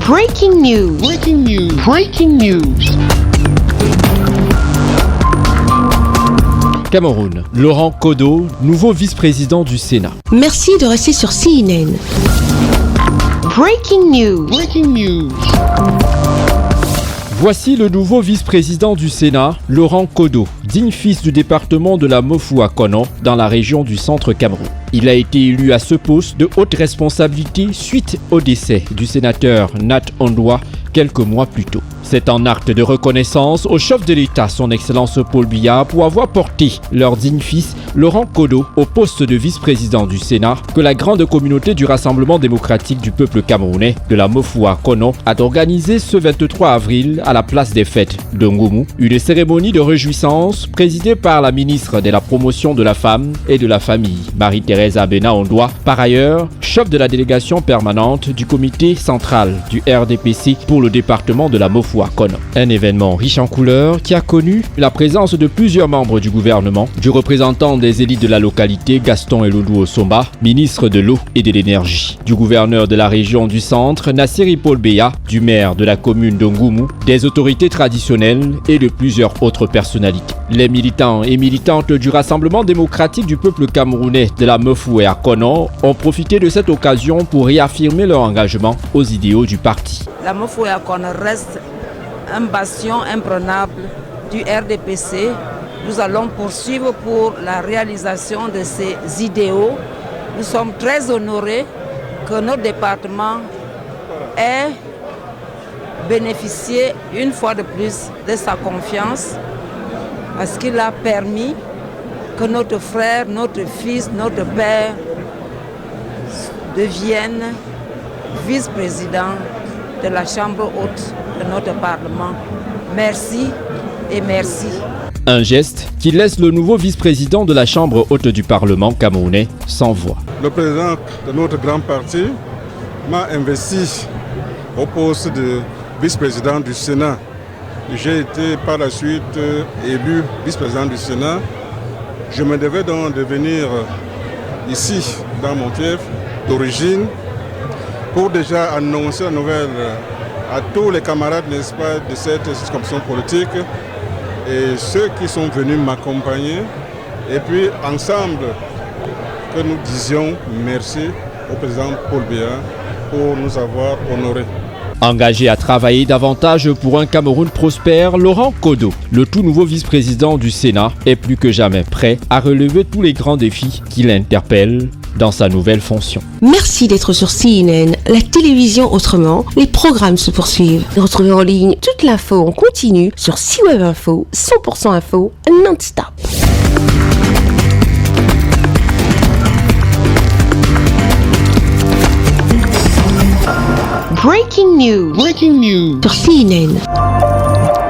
Breaking news. Breaking news. Breaking news. Cameroun, Laurent Kodo, nouveau vice-président du Sénat. Merci de rester sur CNN. Breaking news. Breaking news. Voici le nouveau vice-président du Sénat, Laurent Kodo, digne fils du département de la Mofou-Akono, dans la région du centre Cameroun. Il a été élu à ce poste de haute responsabilité suite au décès du sénateur Nat Ondoa quelques mois plus tôt. C'est en acte de reconnaissance au chef de l'État, son Excellence Paul Biya, pour avoir porté leur digne fils, Laurent Kodo, au poste de vice-président du Sénat, que la grande communauté du Rassemblement démocratique du peuple camerounais de la Mofou-Akono a organisé ce 23 avril à la place des fêtes de Ngoumou, une cérémonie de réjouissance présidée par la ministre de la Promotion de la Femme et de la Famille, Marie-Thérèse Abena Ondoa, par ailleurs chef de la délégation permanente du comité central du RDPC pour le département de la Mofou. Un événement riche en couleurs qui a connu la présence de plusieurs membres du gouvernement, du représentant des élites de la localité Gaston Elodou Osomba, ministre de l'eau et de l'énergie, du gouverneur de la région du centre Nassiri Paul Biya, du maire de la commune de Ngoumou, des autorités traditionnelles et de plusieurs autres personnalités. Les militants et militantes du Rassemblement démocratique du peuple camerounais de la Mofou-Akono ont profité de cette occasion pour réaffirmer leur engagement aux idéaux du parti. La Mofou-Akono reste un bastion imprenable du RDPC. Nous allons poursuivre pour la réalisation de ces idéaux. Nous sommes très honorés que notre département ait bénéficié une fois de plus de sa confiance parce qu'il a permis que notre frère, notre fils, notre père deviennent vice-président de la Chambre haute de notre Parlement. Merci et merci. Un geste qui laisse le nouveau vice-président de la Chambre haute du Parlement camerounais sans voix. Le président de notre grand parti m'a investi au poste de vice-président du Sénat. J'ai été par la suite élu vice-président du Sénat. Je me devais donc de venir ici, dans mon fief d'origine, pour déjà annoncer la nouvelle à tous les camarades, n'est-ce pas, de cette circonscription politique et ceux qui sont venus m'accompagner. Et puis ensemble, que nous disions merci au président Paul Biya pour nous avoir honorés. Engagé à travailler davantage pour un Cameroun prospère, Laurent Kodo, le tout nouveau vice-président du Sénat, est plus que jamais prêt à relever tous les grands défis qui l'interpellent dans sa nouvelle fonction. Merci d'être sur CNN, la télévision autrement. Les programmes se poursuivent. Retrouvez en ligne toute l'info en continu sur CWeb Info, 100% info, non-stop. Breaking news. Breaking news. Sur CNN.